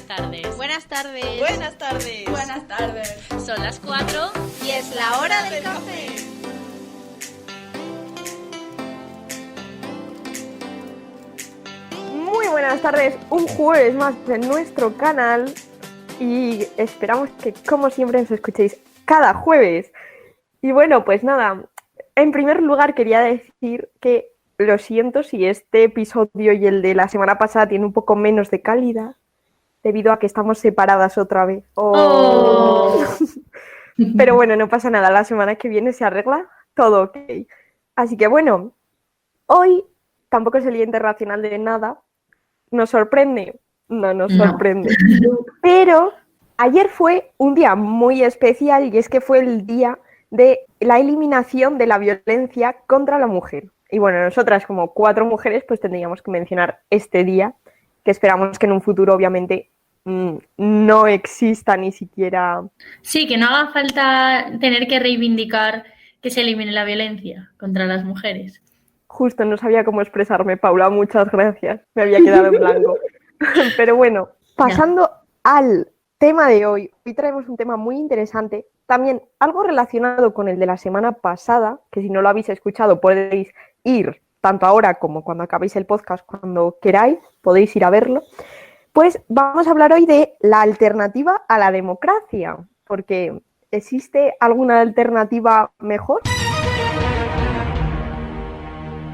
tardes. Buenas tardes. Buenas tardes. Buenas tardes. Son las 4 y es la hora del café. Muy buenas tardes, un jueves más en nuestro canal y esperamos que como siempre nos escuchéis cada jueves. Y bueno, pues nada, en primer lugar quería decir que lo siento si este episodio y el de la semana pasada tiene un poco menos de calidad debido a que estamos separadas otra vez. Oh. Pero bueno, no pasa nada, la semana que viene se arregla todo ok. Así que bueno, hoy tampoco es el Día Internacional de nada. ¿Nos sorprende? No nos sorprende. Pero ayer fue un día muy especial y es que fue el día de la eliminación de la violencia contra la mujer. Y bueno, nosotras como 4 mujeres pues tendríamos que mencionar este día, que esperamos que en un futuro obviamente no exista ni siquiera... Sí, que no haga falta tener que reivindicar que se elimine la violencia contra las mujeres. Justo, no sabía cómo expresarme, Paula, muchas gracias. Me había quedado en blanco. Pero bueno, pasando al tema de hoy traemos un tema muy interesante, también algo relacionado con el de la semana pasada, que si no lo habéis escuchado podéis ir, tanto ahora como cuando acabéis el podcast, cuando queráis, podéis ir a verlo. Pues vamos a hablar hoy de la alternativa a la democracia, porque ¿existe alguna alternativa mejor?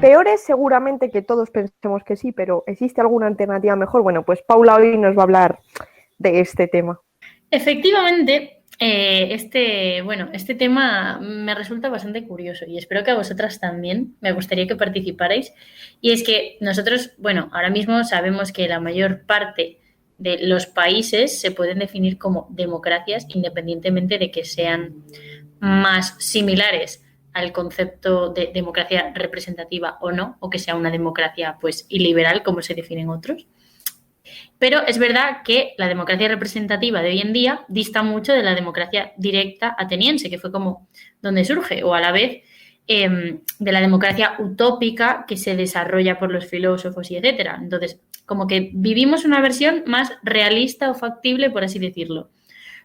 Peores seguramente que todos pensemos que sí, pero ¿existe alguna alternativa mejor? Bueno, pues Paula hoy nos va a hablar de este tema. Efectivamente, este tema me resulta bastante curioso y espero que a vosotras también me gustaría que participarais. Y es que nosotros, ahora mismo sabemos que la mayor parte de los países se pueden definir como democracias independientemente de que sean más similares al concepto de democracia representativa o no, o que sea una democracia pues iliberal como se definen otros. Pero es verdad que la democracia representativa de hoy en día dista mucho de la democracia directa ateniense, que fue como donde surge, o a la vez de la democracia utópica que se desarrolla por los filósofos y etcétera. Entonces, como que vivimos una versión más realista o factible, por así decirlo.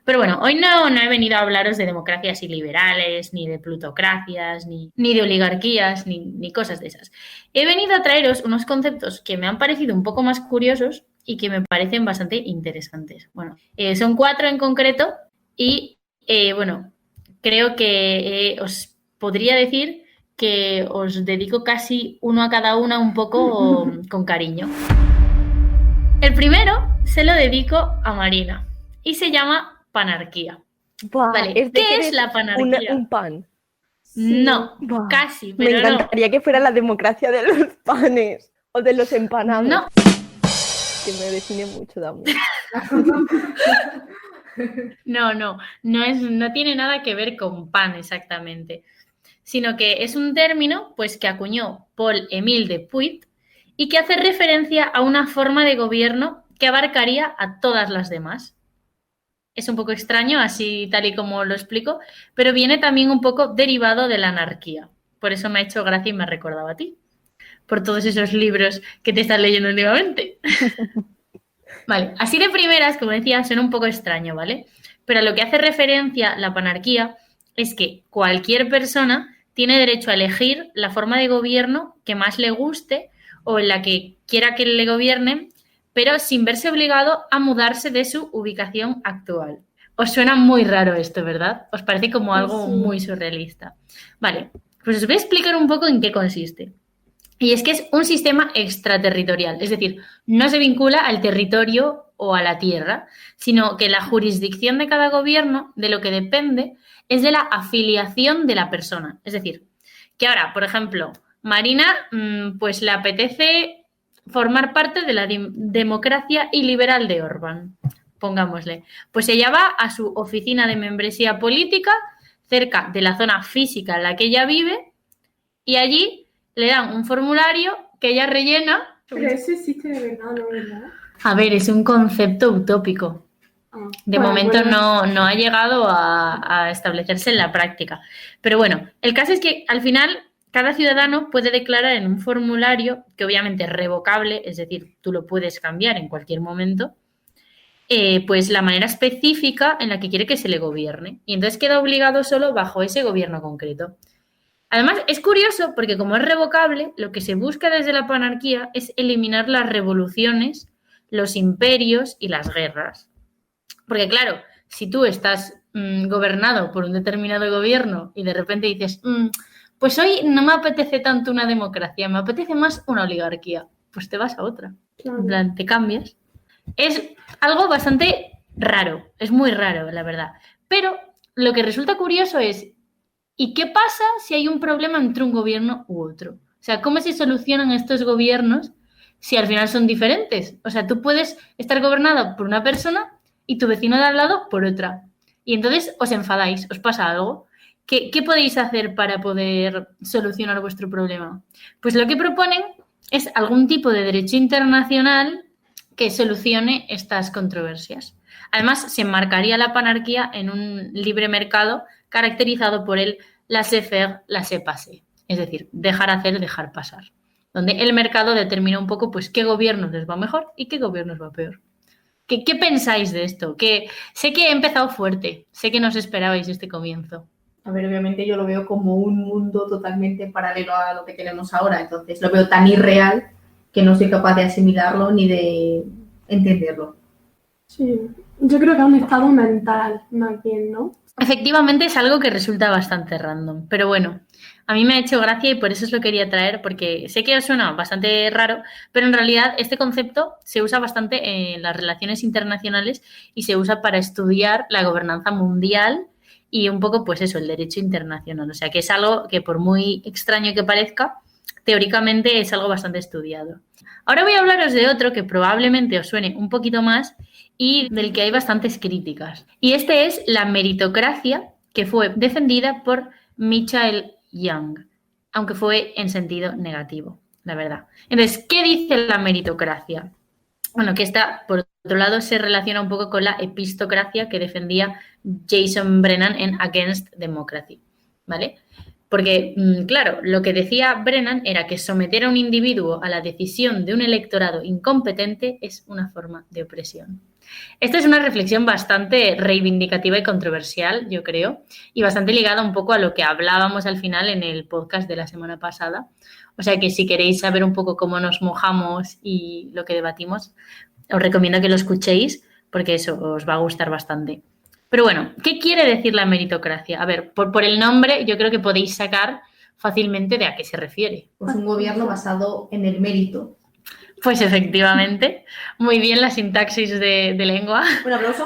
Pero bueno, hoy no he venido a hablaros de democracias iliberales, ni de plutocracias, ni de oligarquías, ni cosas de esas. He venido a traeros unos conceptos que me han parecido un poco más curiosos y que me parecen bastante interesantes. Bueno, son 4 en concreto y, creo que os podría decir que os dedico casi uno a cada una un poco con cariño. El primero se lo dedico a Marina y se llama panarquía. Vale, ¿qué es la panarquía? Un pan. Sí. No, casi, pero me encantaría que fuera la democracia de los panes o de los empanados. No. Que me define mucho también. No tiene nada que ver con pan exactamente, sino que es un término pues que acuñó Paul-Émile Depuy y que hace referencia a una forma de gobierno que abarcaría a todas las demás. Es un poco extraño, así tal y como lo explico, pero viene también un poco derivado de la anarquía. Por eso me ha hecho gracia y me ha recordado a ti, por todos esos libros que te estás leyendo últimamente. Vale, así de primeras, como decía, suena un poco extraño, ¿vale? Pero a lo que hace referencia la panarquía es que cualquier persona tiene derecho a elegir la forma de gobierno que más le guste o en la que quiera que le gobiernen, pero sin verse obligado a mudarse de su ubicación actual. Os suena muy raro esto, ¿verdad? Os parece como algo muy surrealista. Vale, pues os voy a explicar un poco en qué consiste. Y es que es un sistema extraterritorial, es decir, no se vincula al territorio o a la tierra, sino que la jurisdicción de cada gobierno, de lo que depende, es de la afiliación de la persona. Es decir, que ahora, por ejemplo, Marina, pues le apetece formar parte de la democracia iliberal de Orbán, pongámosle. Pues ella va a su oficina de membresía política cerca de la zona física en la que ella vive y allí le dan un formulario que ella rellena. Pero eso existe de verdad, ¿no? ¿Verdad? A ver, es un concepto utópico. De momento no ha llegado a establecerse en la práctica. Pero bueno, el caso es que al final cada ciudadano puede declarar en un formulario, que obviamente es revocable, es decir, tú lo puedes cambiar en cualquier momento, pues la manera específica en la que quiere que se le gobierne. Y entonces queda obligado solo bajo ese gobierno concreto. Además, es curioso porque como es revocable, lo que se busca desde la panarquía es eliminar las revoluciones, los imperios y las guerras. Porque claro, si tú estás gobernado por un determinado gobierno y de repente dices, pues hoy no me apetece tanto una democracia, me apetece más una oligarquía, pues te vas a otra. Claro. En plan, te cambias. Es algo bastante raro, es muy raro, la verdad. Pero lo que resulta curioso es, ¿y qué pasa si hay un problema entre un gobierno u otro? O sea, ¿cómo se solucionan estos gobiernos si al final son diferentes? O sea, tú puedes estar gobernado por una persona y tu vecino de al lado por otra. Y entonces os enfadáis, os pasa algo. ¿Qué podéis hacer para poder solucionar vuestro problema? Pues lo que proponen es algún tipo de derecho internacional que solucione estas controversias. Además, se enmarcaría la panarquía en un libre mercado caracterizado por el laissez-faire, laissez-passer, es decir, dejar hacer, dejar pasar, donde el mercado determina un poco pues qué gobiernos les va mejor y qué gobiernos va peor. ¿Qué pensáis de esto? Que sé que he empezado fuerte, sé que no os esperabais este comienzo. A ver, obviamente yo lo veo como un mundo totalmente paralelo a lo que tenemos ahora, entonces lo veo tan irreal que no soy capaz de asimilarlo ni de entenderlo. Sí, yo creo que es un estado mental, más bien, ¿no? Efectivamente es algo que resulta bastante random, pero bueno, a mí me ha hecho gracia y por eso os lo quería traer, porque sé que os suena bastante raro, pero en realidad este concepto se usa bastante en las relaciones internacionales y se usa para estudiar la gobernanza mundial y un poco, pues eso, el derecho internacional. O sea, que es algo que por muy extraño que parezca, teóricamente es algo bastante estudiado. Ahora voy a hablaros de otro que probablemente os suene un poquito más y del que hay bastantes críticas. Y este es la meritocracia, que fue defendida por Michael Young, aunque fue en sentido negativo, la verdad. Entonces, ¿qué dice la meritocracia? Bueno, que esta, por otro lado, se relaciona un poco con la epistocracia que defendía Jason Brennan en Against Democracy, ¿vale? Porque, claro, lo que decía Brennan era que someter a un individuo a la decisión de un electorado incompetente es una forma de opresión. Esta es una reflexión bastante reivindicativa y controversial, yo creo, y bastante ligada un poco a lo que hablábamos al final en el podcast de la semana pasada. O sea que si queréis saber un poco cómo nos mojamos y lo que debatimos, os recomiendo que lo escuchéis porque eso os va a gustar bastante. Pero bueno, ¿qué quiere decir la meritocracia? A ver, por el nombre yo creo que podéis sacar fácilmente de a qué se refiere. Pues un gobierno basado en el mérito. Pues efectivamente, muy bien la sintaxis de lengua. Un aplauso.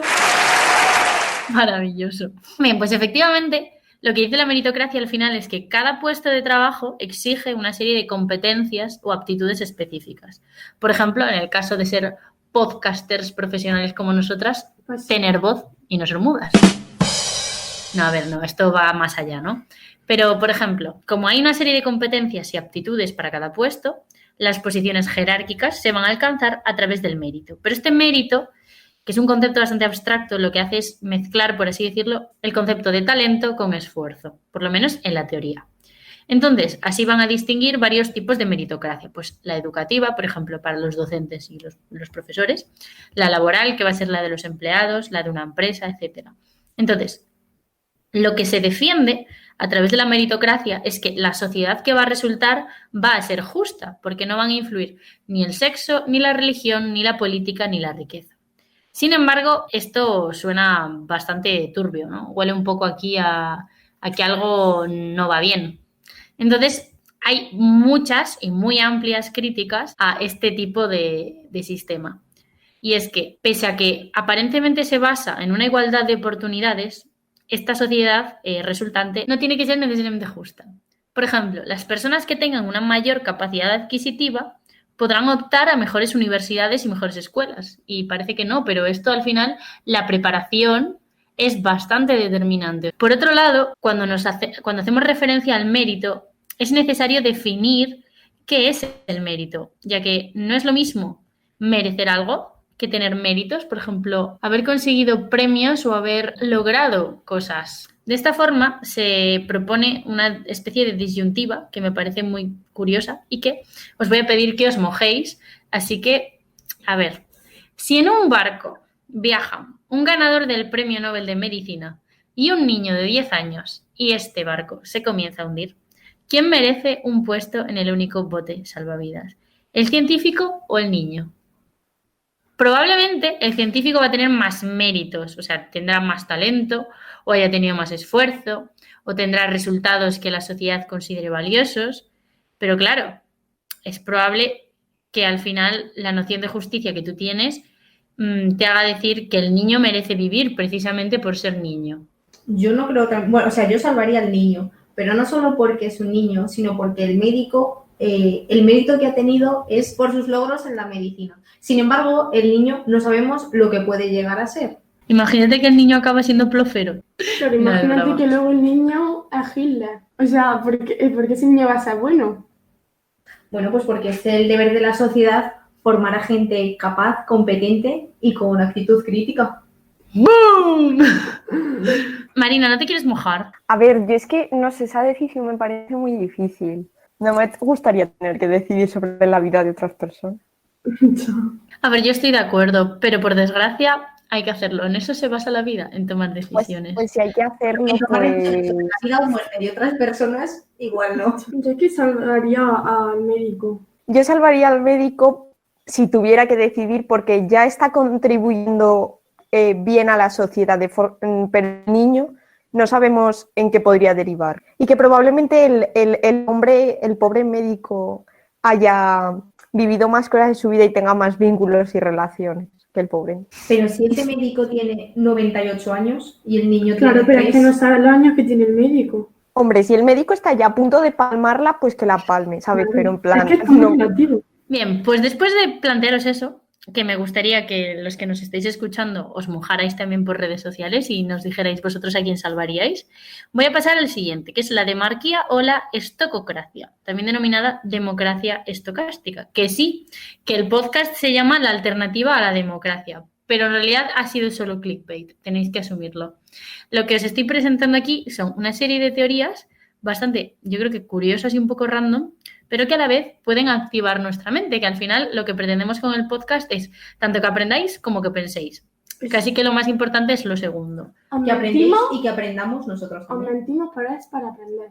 Maravilloso. Bien, pues efectivamente lo que dice la meritocracia al final es que cada puesto de trabajo exige una serie de competencias o aptitudes específicas. Por ejemplo, en el caso de ser podcasters profesionales como nosotras, Pues tener voz y no ser mudas. No, a ver, no, esto va más allá, ¿no? Pero, por ejemplo, como hay una serie de competencias y aptitudes para cada puesto, las posiciones jerárquicas se van a alcanzar a través del mérito. Pero este mérito, que es un concepto bastante abstracto, lo que hace es mezclar, por así decirlo, el concepto de talento con esfuerzo, por lo menos en la teoría. Entonces, así van a distinguir varios tipos de meritocracia. Pues la educativa, por ejemplo, para los docentes y los profesores, la laboral, que va a ser la de los empleados, la de una empresa, etc. Entonces, lo que se defiende a través de la meritocracia es que la sociedad que va a resultar va a ser justa, porque no van a influir ni el sexo, ni la religión, ni la política, ni la riqueza. Sin embargo, esto suena bastante turbio, ¿no? Huele un poco aquí a que algo no va bien. Entonces, hay muchas y muy amplias críticas a este tipo de sistema. Y es que, pese a que aparentemente se basa en una igualdad de oportunidades, esta sociedad resultante no tiene que ser necesariamente justa. Por ejemplo, las personas que tengan una mayor capacidad adquisitiva podrán optar a mejores universidades y mejores escuelas. Y parece que no, pero esto al final, la preparación es bastante determinante. Por otro lado, cuando hacemos referencia al mérito, es necesario definir qué es el mérito, ya que no es lo mismo merecer algo que tener méritos, por ejemplo, haber conseguido premios o haber logrado cosas. De esta forma se propone una especie de disyuntiva que me parece muy curiosa y que os voy a pedir que os mojéis. Así que, a ver, si en un barco viajan un ganador del Premio Nobel de Medicina y un niño de 10 años y este barco se comienza a hundir. ¿Quién merece un puesto en el único bote salvavidas? ¿El científico o el niño? Probablemente el científico va a tener más méritos, o sea, tendrá más talento o haya tenido más esfuerzo o tendrá resultados que la sociedad considere valiosos, pero claro, es probable que al final la noción de justicia que tú tienes te haga decir que el niño merece vivir precisamente por ser niño. Yo no creo que... Bueno, o sea, yo salvaría al niño, pero no solo porque es un niño, sino porque el médico, el mérito que ha tenido es por sus logros en la medicina. Sin embargo, el niño no sabemos lo que puede llegar a ser. Imagínate que el niño acaba siendo plofero. Pero No, es imagínate broma. que luego el niño es Hitler. O sea, ¿por qué ese niño va a ser bueno? Bueno, pues porque es el deber de la sociedad formar a gente capaz, competente y con una actitud crítica. ¡Boom! Marina, ¿no te quieres mojar? A ver, yo es que, no sé, esa decisión me parece muy difícil. No me gustaría tener que decidir sobre la vida de otras personas. A ver, yo estoy de acuerdo, pero por desgracia hay que hacerlo. En eso se basa la vida, en tomar decisiones. Pues si hay que hacerlo, Pero pues... la vida o muerte de otras personas, igual no. Yo es que salvaría al médico. Yo salvaría al médico si tuviera que decidir porque ya está contribuyendo bien a la sociedad, pero el niño no sabemos en qué podría derivar. Y que probablemente el pobre médico haya vivido más cosas en su vida y tenga más vínculos y relaciones que el pobre. Pero si este médico tiene 98 años y el niño Claro, tiene pero es que 3, no sabe los años que tiene el médico. Hombre, si el médico está ya a punto de palmarla, pues que la palme, ¿sabes? Pero en plan... Es que está muy no. relativo. Bien, pues después de plantearos eso, que me gustaría que los que nos estéis escuchando os mojarais también por redes sociales y nos dijerais vosotros a quién salvaríais, voy a pasar al siguiente, que es la demarquía o la estococracia, también denominada democracia estocástica, que sí, que el podcast se llama La alternativa a la democracia, pero en realidad ha sido solo clickbait, tenéis que asumirlo. Lo que os estoy presentando aquí son una serie de teorías bastante, yo creo que curiosas y un poco random, pero que a la vez pueden activar nuestra mente, que al final lo que pretendemos con el podcast es tanto que aprendáis como que penséis. Casi que lo más importante es lo segundo. que aprendéis y que aprendamos nosotros Os también. mentimos, pero es para aprender.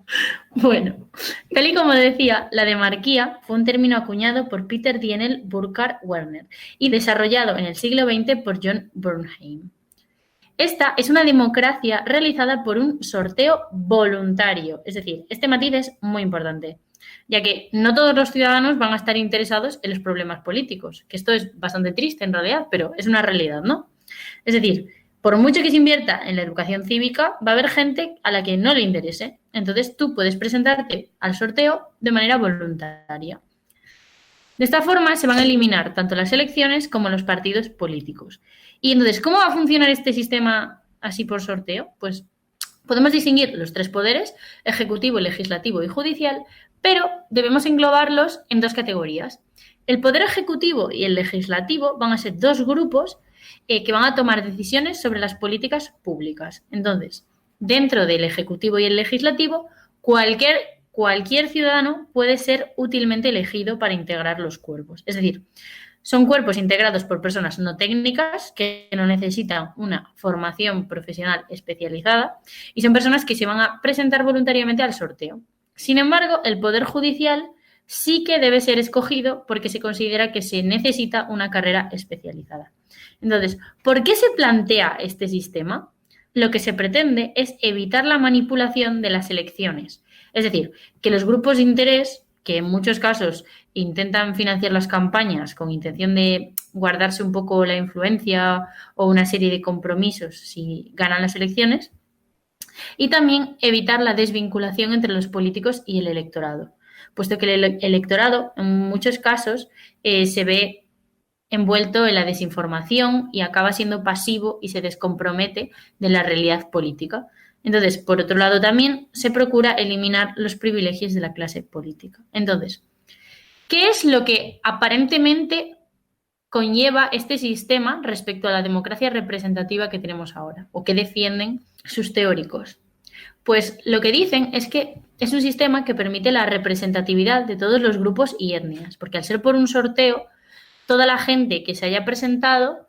Bueno, tal y como decía, la demarquía fue un término acuñado por Peter Dienel Burkhardt Werner y desarrollado en el siglo XX por John Bernheim. Esta es una democracia realizada por un sorteo voluntario, es decir, este matiz es muy importante, ya que no todos los ciudadanos van a estar interesados en los problemas políticos, que esto es bastante triste en realidad, pero es una realidad, ¿no? Es decir, por mucho que se invierta en la educación cívica, va a haber gente a la que no le interese. Entonces tú puedes presentarte al sorteo de manera voluntaria. De esta forma se van a eliminar tanto las elecciones como los partidos políticos. Y entonces, ¿cómo va a funcionar este sistema así por sorteo? Pues podemos distinguir los tres poderes, ejecutivo, legislativo y judicial, pero debemos englobarlos en dos categorías. El poder ejecutivo y el legislativo van a ser dos grupos que van a tomar decisiones sobre las políticas públicas. Entonces, dentro del ejecutivo y el legislativo, cualquier ciudadano puede ser útilmente elegido para integrar los cuerpos. Es decir, son cuerpos integrados por personas no técnicas que no necesitan una formación profesional especializada y son personas que se van a presentar voluntariamente al sorteo. Sin embargo, el Poder Judicial sí que debe ser escogido porque se considera que se necesita una carrera especializada. Entonces, ¿por qué se plantea este sistema? Lo que se pretende es evitar la manipulación de las elecciones. Es decir, que los grupos de interés, que en muchos casos intentan financiar las campañas con intención de guardarse un poco la influencia o una serie de compromisos si ganan las elecciones, y también evitar la desvinculación entre los políticos y el electorado, puesto que el electorado en muchos casos se ve envuelto en la desinformación y acaba siendo pasivo y se descompromete de la realidad política. Entonces, por otro lado, también se procura eliminar los privilegios de la clase política. Entonces, ¿qué es lo que aparentemente conlleva este sistema respecto a la democracia representativa que tenemos ahora o que defienden sus teóricos? Pues lo que dicen es que es un sistema que permite la representatividad de todos los grupos y etnias, porque al ser por un sorteo, toda la gente que se haya presentado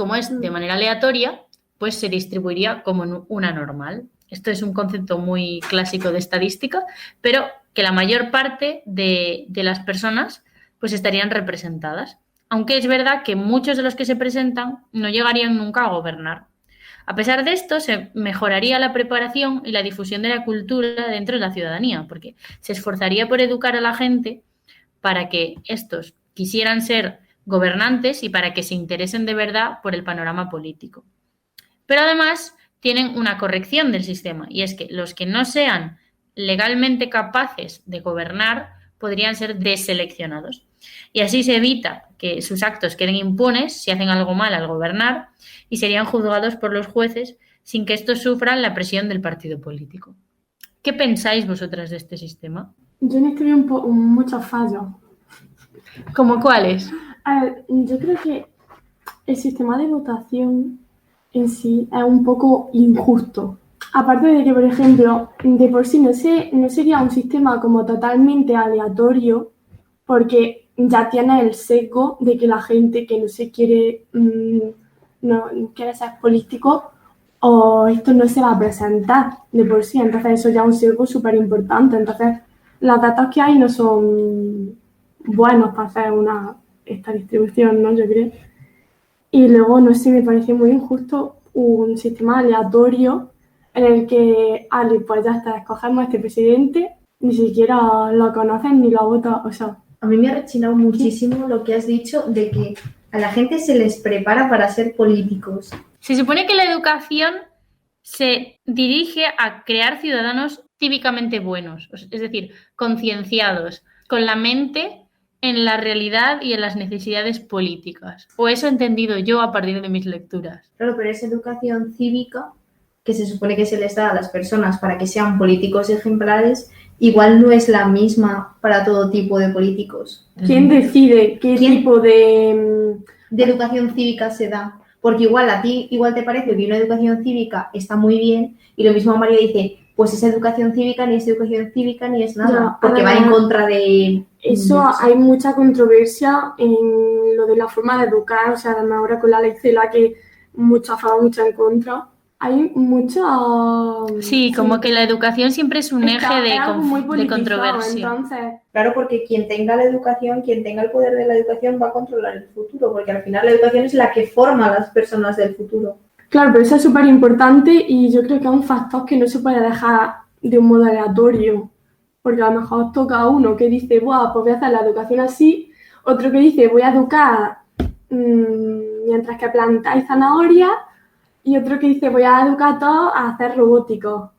como es de manera aleatoria, pues se distribuiría como una normal. Esto es un concepto muy clásico de estadística, pero que la mayor parte de las personas pues estarían representadas. Aunque es verdad que muchos de los que se presentan no llegarían nunca a gobernar. A pesar de esto, se mejoraría la preparación y la difusión de la cultura dentro de la ciudadanía, porque se esforzaría por educar a la gente para que estos quisieran ser gobernantes y para que se interesen de verdad por el panorama político. Pero además tienen una corrección del sistema, y es que los que no sean legalmente capaces de gobernar podrían ser deseleccionados. Y así se evita que sus actos queden impunes si hacen algo mal al gobernar y serían juzgados por los jueces sin que estos sufran la presión del partido político. ¿Qué pensáis vosotras de este sistema? Yo en esto veo muchos fallos. ¿Cómo cuáles? A ver, yo creo que el sistema de votación en sí es un poco injusto. Aparte de que, por ejemplo, de por sí no sería un sistema como totalmente aleatorio, porque ya tiene el sesgo de que la gente que no se quiere, no quiere ser político o esto no se va a presentar de por sí. Entonces eso ya es un sesgo súper importante. Entonces los datos que hay no son buenos para hacer esta distribución, ¿no? Yo creo. Y luego, no sé, me parece muy injusto un sistema aleatorio en el que, pues ya está, escogemos a este presidente, ni siquiera lo conocen ni lo votan, o sea. A mí me ha rechinado muchísimo lo que has dicho de que a la gente se les prepara para ser políticos. Se supone que la educación se dirige a crear ciudadanos cívicamente buenos, es decir, concienciados, con la mente en la realidad y en las necesidades políticas. O eso he entendido yo a partir de mis lecturas. Claro, pero esa educación cívica que se supone que se les da a las personas para que sean políticos ejemplares, igual no es la misma para todo tipo de políticos. ¿Quién decide qué tipo de educación cívica se da? Porque igual a ti igual te parece que una educación cívica está muy bien y lo mismo María dice, pues esa educación cívica ni es educación cívica ni es nada, Ya, porque va en contra de... Eso hay mucha controversia en lo de la forma de educar, o sea, además ahora con la ley CELA que mucha a favor, mucha en contra. Hay mucha... Sí, como que la educación siempre es un eje es algo muy de politizado, controversia. Entonces, Claro, porque quien tenga la educación, quien tenga el poder de la educación va a controlar el futuro, porque al final la educación es la que forma a las personas del futuro. claro, pero eso es súper importante y yo creo que es un factor que no se puede dejar de un modo aleatorio, porque a lo mejor toca a uno que dice, buah, pues voy a hacer la educación así, otro que dice, voy a educar mientras que plantáis zanahorias, y otro que dice, voy a educar a todos a hacer robóticos.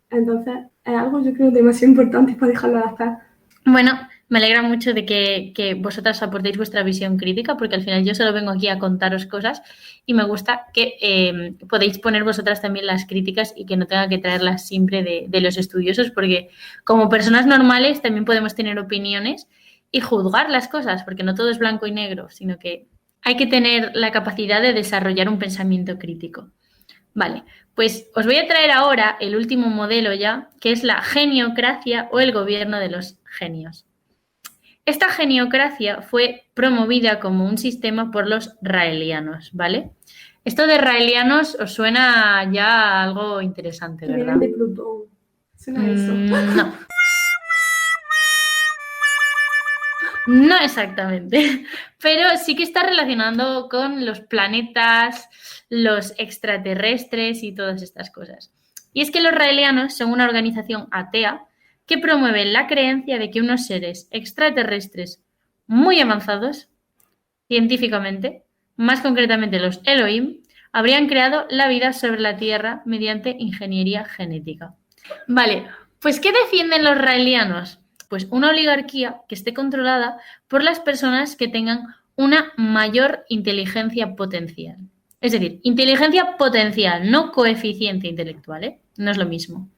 Entonces, es algo yo creo demasiado importante para dejarlo de hacer. Bueno, me alegra mucho de que vosotras aportéis vuestra visión crítica, porque al final yo solo vengo aquí a contaros cosas y me gusta que podéis poner vosotras también las críticas y que no tenga que traerlas siempre de los estudiosos, porque como personas normales también podemos tener opiniones y juzgar las cosas, porque no todo es blanco y negro, sino que hay que tener la capacidad de desarrollar un pensamiento crítico. Vale, pues os voy a traer ahora el último modelo ya, que es la geniocracia o el gobierno de los genios. Esta geniocracia fue promovida como un sistema por los raelianos, ¿vale? Esto de raelianos os suena ya algo interesante, Que ¿verdad? vienen de Plutón. Suena eso. No. No exactamente, pero sí que está relacionando con los planetas, los extraterrestres y todas estas cosas. Y es que los raelianos son una organización atea que promueve la creencia de que unos seres extraterrestres muy avanzados, científicamente, más concretamente los Elohim, habrían creado la vida sobre la Tierra mediante ingeniería genética. Vale, pues ¿qué defienden los raelianos? Pues una oligarquía que esté controlada por las personas que tengan una mayor inteligencia potencial. Es decir, inteligencia potencial, no coeficiente intelectual, ¿eh? No es lo mismo.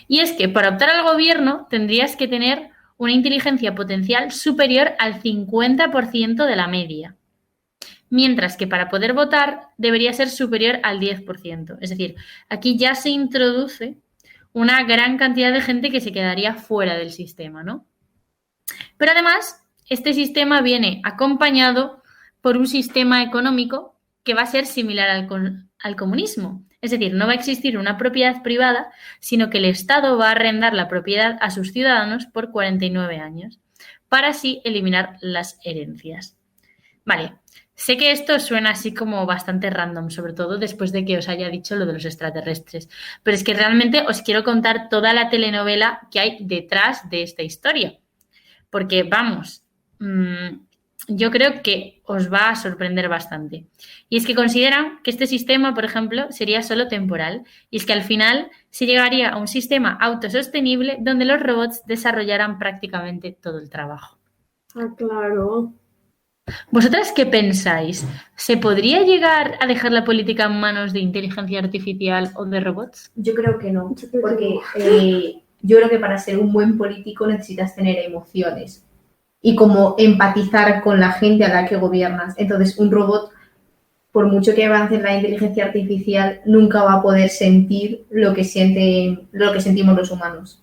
Y es que para optar al gobierno tendrías que tener una inteligencia potencial superior al 50% de la media. Mientras que para poder votar debería ser superior al 10%. Es decir, aquí ya se introduce una gran cantidad de gente que se quedaría fuera del sistema, ¿no? Pero además, este sistema viene acompañado por un sistema económico que va a ser similar al comunismo. Es decir, no va a existir una propiedad privada, sino que el Estado va a arrendar la propiedad a sus ciudadanos por 49 años, para así eliminar las herencias. Vale, sé que esto suena así como bastante random, sobre todo después de que os haya dicho lo de los extraterrestres, pero es que realmente os quiero contar toda la telenovela que hay detrás de esta historia, porque vamos, yo creo que os va a sorprender bastante. Y es que consideran que este sistema, por ejemplo, sería solo temporal, y es que al final se llegaría a un sistema autosostenible donde los robots desarrollaran prácticamente todo el trabajo. Ah, claro. ¿Vosotras qué pensáis? ¿Se podría llegar a dejar la política en manos de inteligencia artificial o de robots? Yo creo que no, Yo creo que porque yo creo que para ser un buen político necesitas tener emociones y como empatizar con la gente a la que gobiernas. Entonces, un robot, por mucho que avance en la inteligencia artificial, nunca va a poder sentir lo que sentimos los humanos.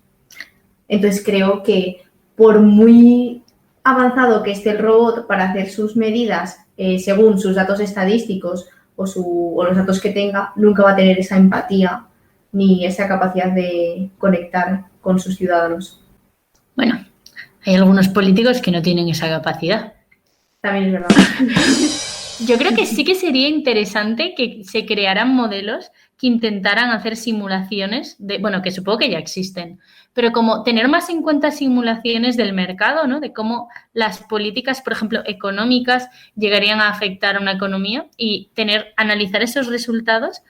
Entonces, creo que por muy avanzado que esté el robot para hacer sus medidas según sus datos estadísticos o los datos que tenga, nunca va a tener esa empatía ni esa capacidad de conectar con sus ciudadanos. Bueno, hay algunos políticos que no tienen esa capacidad. También es verdad. Yo creo que sí que sería interesante que se crearan modelos que intentaran hacer simulaciones bueno, que supongo que ya existen, pero como tener más en cuenta simulaciones del mercado, ¿no? De cómo las políticas, por ejemplo, económicas llegarían a afectar a una economía y analizar esos resultados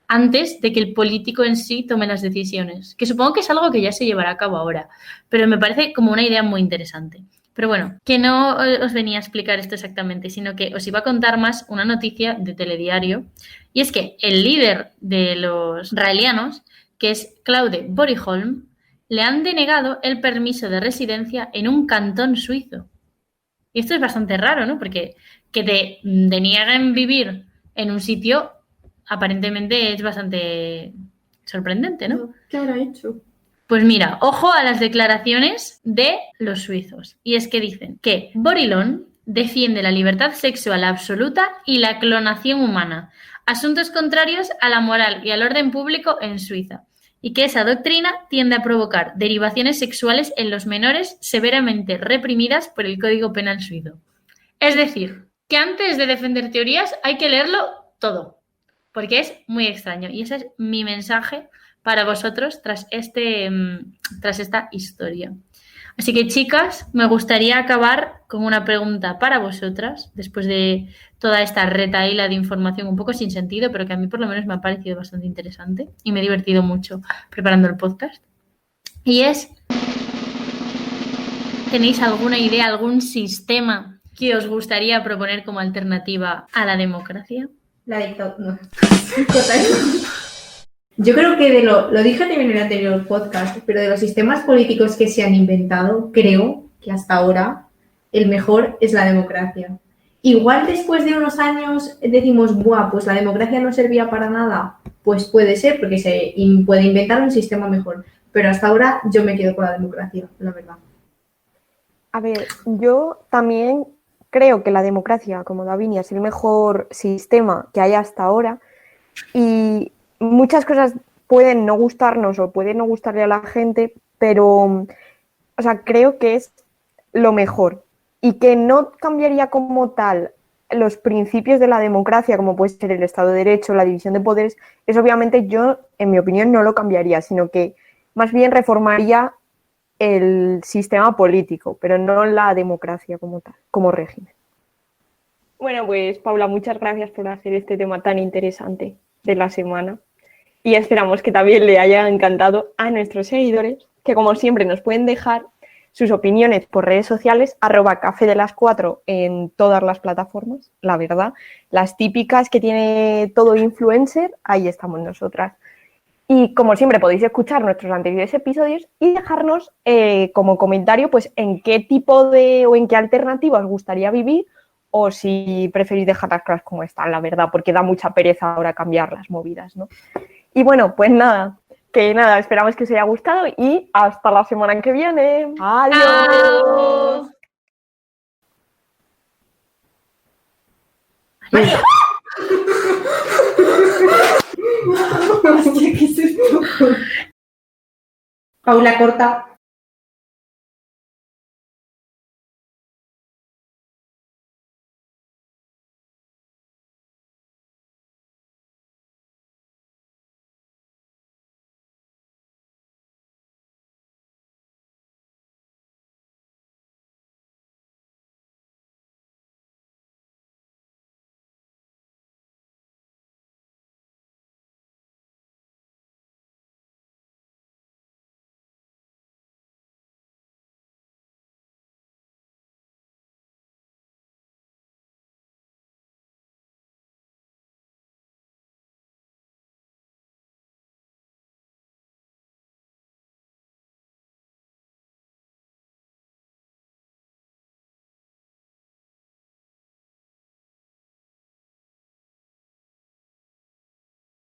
antes de que el político en sí tome las decisiones, que supongo que es algo que ya se llevará a cabo ahora, pero me parece como una idea muy interesante. Pero bueno, que no os venía a explicar esto exactamente, sino que os iba a contar más una noticia de Telediario, y es que el líder de los raelianos, que es Claude Boriholm, le han denegado el permiso de residencia en un cantón suizo. Y esto es bastante raro, ¿no? Porque que te denieguen vivir en un sitio aparentemente es bastante sorprendente, ¿no? ¿Qué habrá hecho? Pues mira, ojo a las declaraciones de los suizos. Y es que dicen que Borilón defiende la libertad sexual absoluta y la clonación humana, asuntos contrarios a la moral y al orden público en Suiza, y que esa doctrina tiende a provocar derivaciones sexuales en los menores severamente reprimidas por el Código Penal suizo. Es decir, que antes de defender teorías hay que leerlo todo, porque es muy extraño. Y ese es mi mensaje para vosotros tras esta historia. Así que, chicas, me gustaría acabar con una pregunta para vosotras, después de toda esta retahíla de información un poco sin sentido, pero que a mí por lo menos me ha parecido bastante interesante y me he divertido mucho preparando el podcast. Y es, ¿tenéis alguna idea, algún sistema que os gustaría proponer como alternativa a la democracia? La dictadura. No. Yo creo que lo dije también en el anterior podcast, pero de los sistemas políticos que se han inventado, creo que hasta ahora el mejor es la democracia. Igual después de unos años decimos, ¡buah! Pues la democracia no servía para nada. Pues puede ser, porque se puede inventar un sistema mejor. Pero hasta ahora yo me quedo con la democracia, la verdad. A ver, yo también creo que la democracia, como Davinia, es el mejor sistema que hay hasta ahora y muchas cosas pueden no gustarnos o pueden no gustarle a la gente, pero o sea, creo que es lo mejor y que no cambiaría como tal los principios de la democracia, como puede ser el Estado de Derecho, la división de poderes. Eso obviamente yo, en mi opinión, no lo cambiaría, sino que más bien reformaría el sistema político, pero no la democracia como tal, como régimen. Bueno, pues Paula, muchas gracias por hacer este tema tan interesante de la semana y esperamos que también le haya encantado a nuestros seguidores, que como siempre nos pueden dejar sus opiniones por redes sociales, @cafedelas4 en todas las plataformas, la verdad, las típicas que tiene todo influencer, ahí estamos nosotras. Y como siempre podéis escuchar nuestros anteriores episodios y dejarnos como comentario pues en qué tipo o en qué alternativa os gustaría vivir o si preferís dejar las cosas como están, la verdad, porque da mucha pereza ahora cambiar las movidas, ¿no? Y bueno, pues nada, esperamos que os haya gustado y hasta la semana que viene. ¡Adiós! ¡Adiós! Hostia, qué susto. Paula corta.